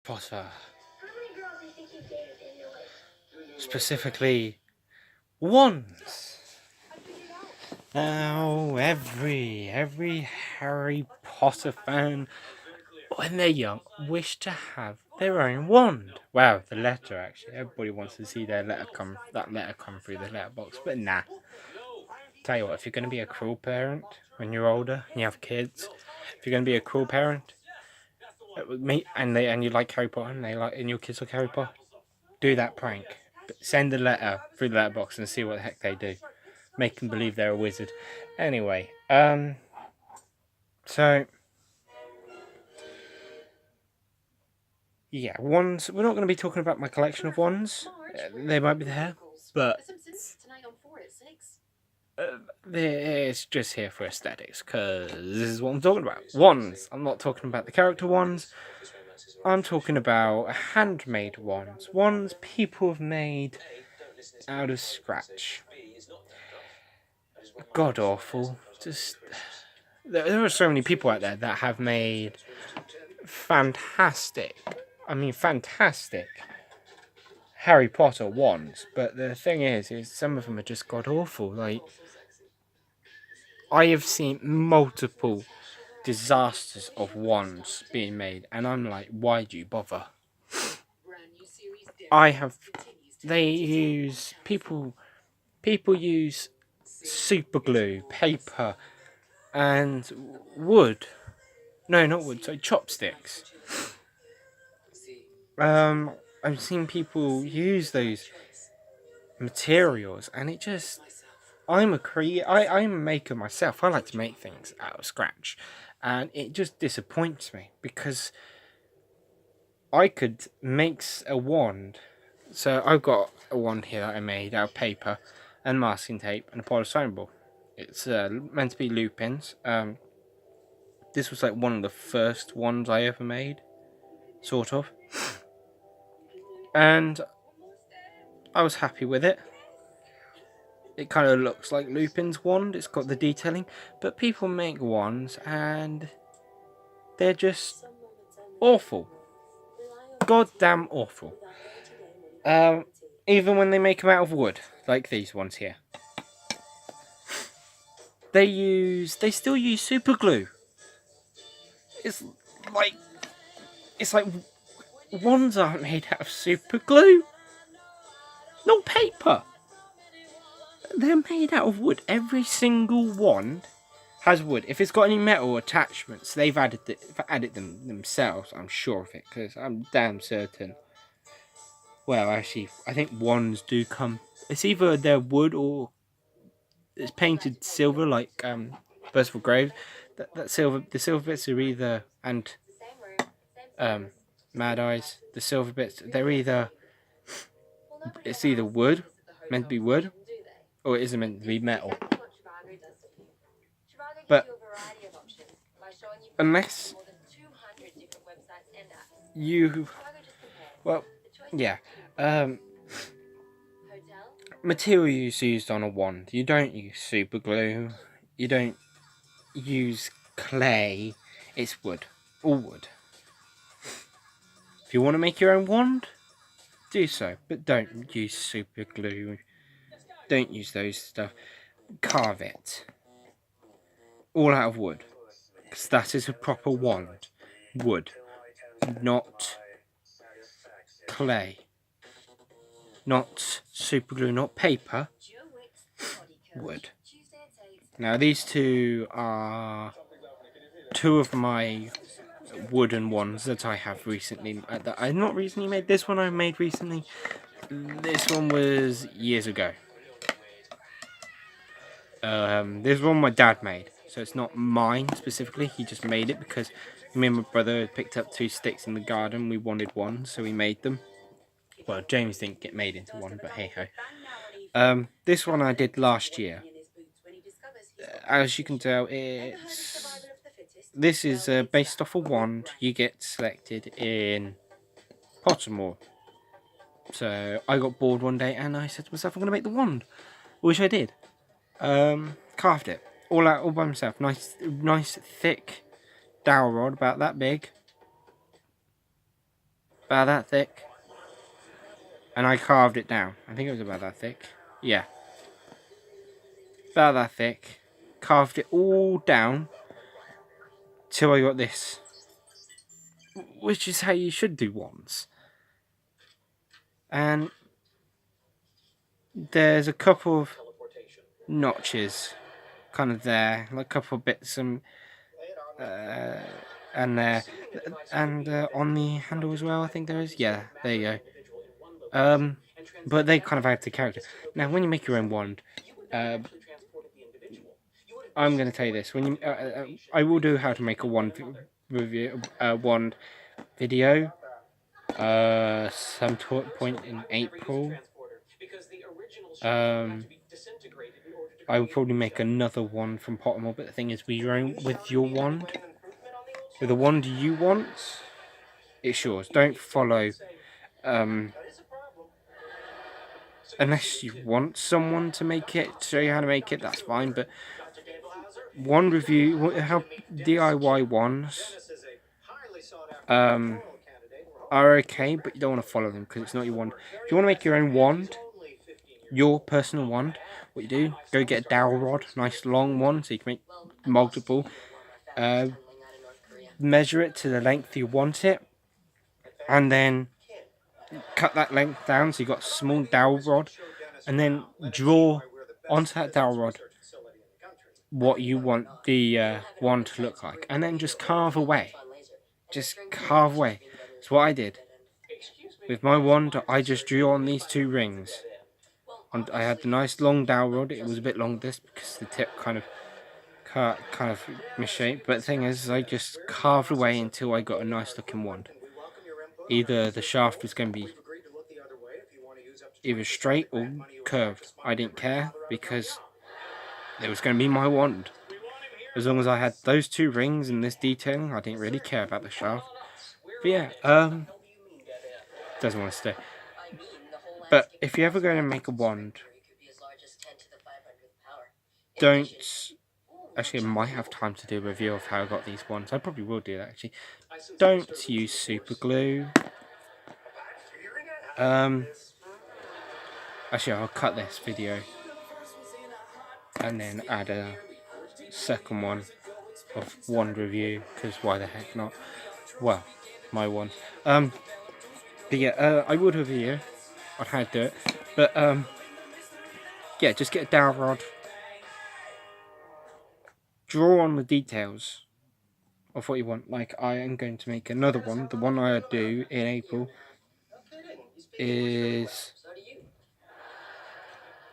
Potter. Specifically, wands. Now, every Harry Potter fan, when they're young, wish to have their own wand. Wow, the letter actually. Everybody wants to see their letter come through the letterbox, but nah. Tell you what, if you're going to be a cruel parent when you're older and you have kids, if you're going to be a cruel parent, and you like Harry Potter and your kids like Harry Potter, do that prank. Send a letter through the letterbox and see what the heck they do. Make them believe they're a wizard. Anyway, so yeah, wands. We're not going to be talking about my collection of wands. They might be there, but it's just here for aesthetics, because this is what I'm talking about. Wands. I'm not talking about the character wands. I'm talking about handmade wands. Wands people have made out of scratch. God awful. Just there are so many people out there that have made fantastic Harry Potter wands, but the thing is some of them are just god awful. Like, I have seen multiple disasters of wands being made, and I'm like, why do you bother? People use super glue, paper, and wood. No, not wood, sorry, chopsticks. I've seen people use those materials, and it just... I'm a maker myself. I like to make things out of scratch, and it just disappoints me, because I could make a wand. So I've got a wand here that I made out of paper and masking tape and a polystyrene ball. It's meant to be Lupin's. This was like one of the first wands I ever made, sort of. And I was happy with it. It kind of looks like Lupin's wand. It's got the detailing. But people make wands and they're just awful. Goddamn awful. Even when they make them out of wood, like these ones here. They still use super glue. It's like wands aren't made out of super glue. Not paper. They're made out of wood. Every single wand has wood. If it's got any metal attachments, they've added them themselves. I'm sure of it, because I'm damn certain. Well, actually, I think wands do come. It's either they're wood or it's painted silver, like Percival Graves. The silver bits are either, and Mad Eyes. The silver bits, it's either wood, meant to be wood, or it isn't meant to be metal. But unless you, well, yeah, materials used on a wand. You don't use super glue. You don't use clay. It's wood, all wood. If you want to make your own wand, do so, but don't use super glue. Don't use those stuff. Carve it. All out of wood. Because that is a proper wand. Wood. Not clay. Not super glue, not paper. Wood. Now these two are two of my wooden ones that I have recently. I've not recently made. This one I made recently. This one was years ago. This one my dad made, so it's not mine specifically. He just made it because me and my brother had picked up 2 sticks in the garden. We wanted one, so we made them. Well, James didn't get made into one, but hey ho. This one I did last year. As you can tell, this is based off a wand you get selected in Pottermore. So I got bored one day and I said to myself, I'm going to make the wand, which I did. Carved it all by myself. Nice thick dowel rod, about that big. about that thick. And I carved it down. I think it was about that thick. Yeah. About that thick. Carved it all down till I got this. Which is how you should do wands. And there's a couple of notches kind of there. Like a couple of bits and there. And on the handle as well, I think there is. Yeah, there you go. But they kind of add to character. Now, when you make your own wand, I'm going to tell you this. When you, I will do how to make a wand review, wand video, some point in April. I will probably make another one from Pottermore, but the thing is, with your wand, with the wand you want, it's yours. Don't follow, unless you want someone to make it, to show you how to make it, that's fine, but wand review, how DIY wands, are okay, but you don't want to follow them, because it's not your wand. If you want to make your own wand, your personal wand, what you do, go get a dowel rod, nice long one, so you can make multiple, measure it to the length you want it, and then cut that length down so you got a small dowel rod, and then draw onto that dowel rod what you want the wand to look like, and then just carve away. Just carve away. That's what I did. With my wand, I just drew on these two rings. And I had the nice long dowel rod. It was a bit long this because the tip kind of misshaped. But the thing is, I just carved away until I got a nice looking wand. Either the shaft was going to be either straight or curved. I didn't care because it was going to be my wand. As long as I had those two rings and this detailing, I didn't really care about the shaft. But yeah, doesn't want to stay. But if you're ever going to make a wand, don't... Actually, I might have time to do a review of how I got these wands. I probably will do that, actually. Don't use super glue. Actually, I'll cut this video and then add a second one of wand review, because why the heck not? Well, my one. But yeah, I would review on how to do it, but yeah, just get a dowel rod, draw on the details of what you want. Like, I am going to make another one. The one I do in April is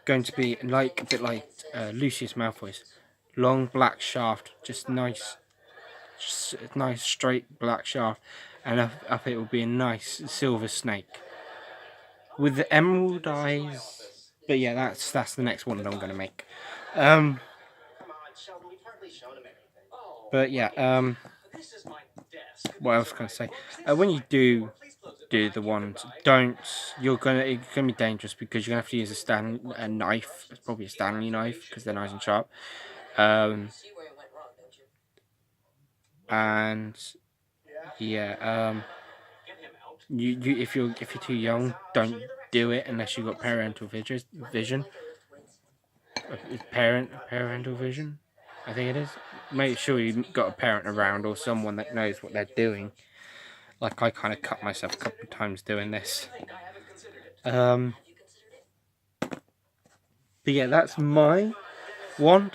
going to be like a bit like Lucius Malfoy's long black shaft, just nice straight black shaft, and up it will be a nice silver snake with the emerald eyes. But yeah, that's the next one that I'm going to make. But yeah, what else can I say? When you do the ones, it's gonna be dangerous, because you're gonna have to use a knife. It's probably a Stanley knife, because they're nice and sharp. And yeah, if you're too young, don't do it unless you've got parental vision. Parental vision, I think it is. Make sure you've got a parent around, or someone that knows what they're doing. Like, I kind of cut myself a couple of times doing this. But yeah, that's my wand.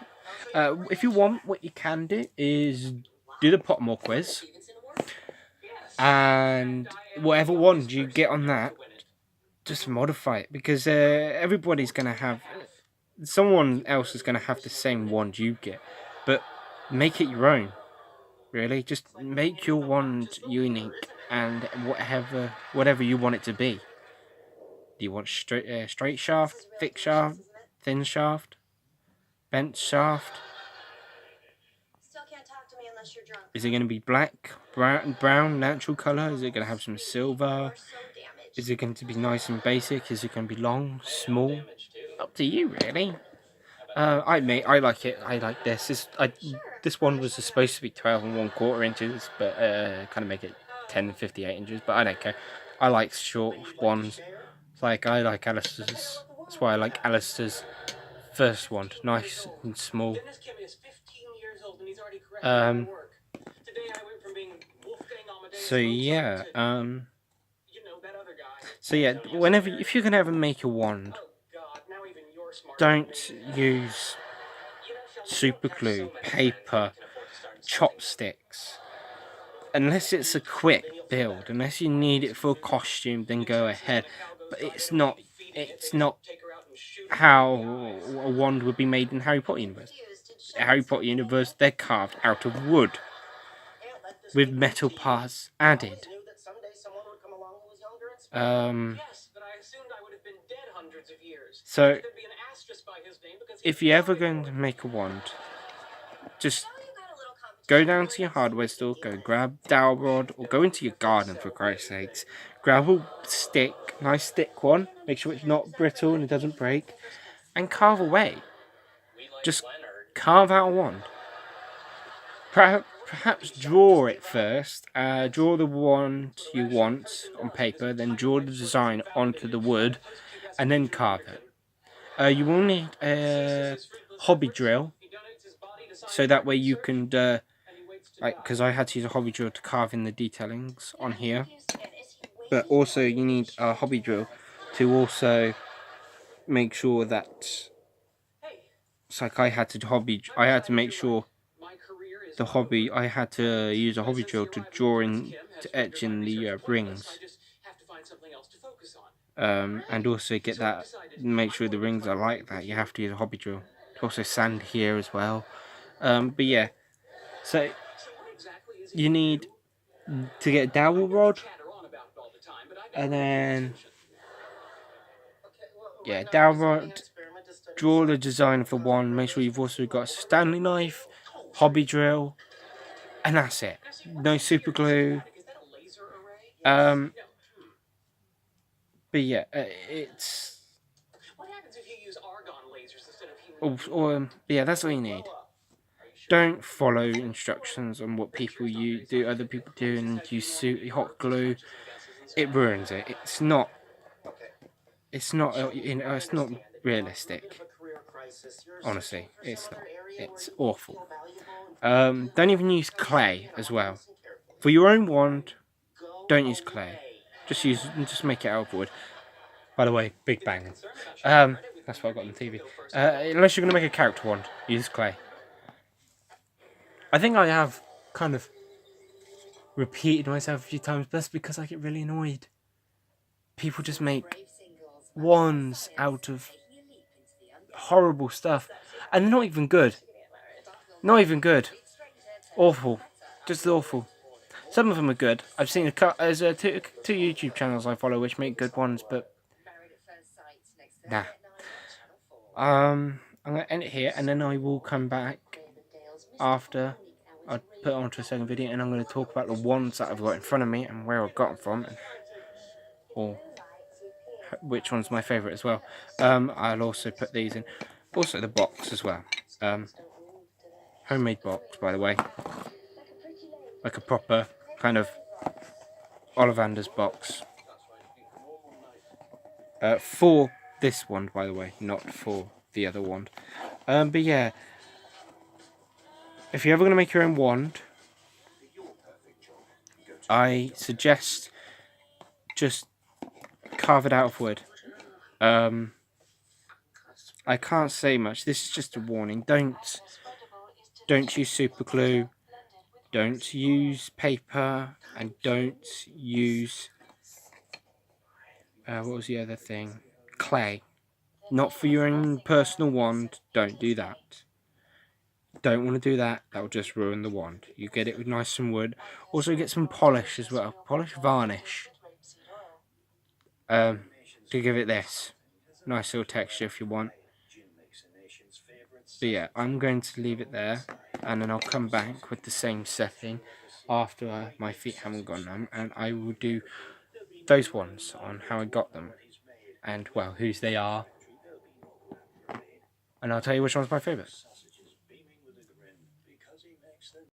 If you want, what you can do is do the Pottermore quiz, and whatever wand you get on that, just modify it, because everybody's going to have... Someone else is going to have the same wand you get, but make it your own. Really, just make your wand unique, and whatever you want it to be. Do you want straight shaft, thick shaft, thin shaft, bent shaft? Is it going to be black, brown, natural colour? Is it going to have some silver? Is it going to be nice and basic? Is it going to be long, small? Up to you, really. I like it. I like this. This one was supposed to be 12 1/4 inches, but kind of make it 10 58 inches. But I don't care. I like short ones. It's like I like Alistair's. That's why I like Alistair's first wand, nice and small. Um. So yeah. So yeah. Whenever, if you can ever make a wand, don't use super glue, paper, chopsticks. Unless it's a quick build, unless you need it for a costume, then go ahead. But it's not how a wand would be made in Harry Potter universe. Harry Potter universe, they're carved out of wood with metal parts added. So if you're ever going to make a wand, just go down to your hardware store, go grab dowel rod, or go into your garden for Christ's sakes. Grab a stick, nice thick one, make sure it's not brittle and it doesn't break, and carve away. Just carve out a wand. Perhaps draw it first. Draw the wand you want on paper, then draw the design onto the wood, and then carve it. You will need a hobby drill, so that way you can, because I had to use a hobby drill to carve in the detailings on here. But also you need a hobby drill to also make sure that, it's like I had to make sure I had to use a hobby drill to draw in, to etch in the rings. And also get that, make sure the rings are like that, you have to use a hobby drill. Also sand here as well. But yeah, so you need to get a dowel rod, and then yeah, dowel rod, draw the design for one, make sure you've also got a Stanley knife, hobby drill, and that's it. No super glue. But yeah, it's. Yeah, that's all you need. Don't follow instructions on what other people do, and use hot glue. It ruins it. It's not. It's not. It's not realistic. Honestly, it's not. It's awful. Don't even use clay as well. For your own wand, don't use clay. Just make it out of wood. By the way, big bang. That's what I got on the TV. Unless you're gonna make a character wand, use clay. I think I have kind of repeated myself a few times, but that's because I get really annoyed. People just make wands out of horrible stuff, and they're not even good. Not even good. Awful. Just awful. Some of them are good. I've seen there's two YouTube channels I follow which make good ones, but nah. I'm gonna end it here, and then I will come back after I put it onto a second video, and I'm going to talk about the wands that I've got in front of me and where I've got them from, or which one's my favourite as well. I'll also put these in. Also the box as well. Homemade box, by the way. Like a proper kind of Ollivander's box. For this wand, by the way, not for the other wand. But yeah, if you're ever going to make your own wand, I suggest just carve it out of wood. I can't say much. This is just a warning. Don't use super glue. Don't use paper, and don't use what was the other thing? Clay. Not for your own personal wand. Don't do that. Don't want to do that. That will just ruin the wand. You get it with nice and wood. Also get some polish as well. Polish varnish. To give it this nice little texture if you want. But yeah, I'm going to leave it there, and then I'll come back with the same setting after my feet haven't gone numb, and I will do those ones on how I got them, and well, whose they are, and I'll tell you which one's my favourite.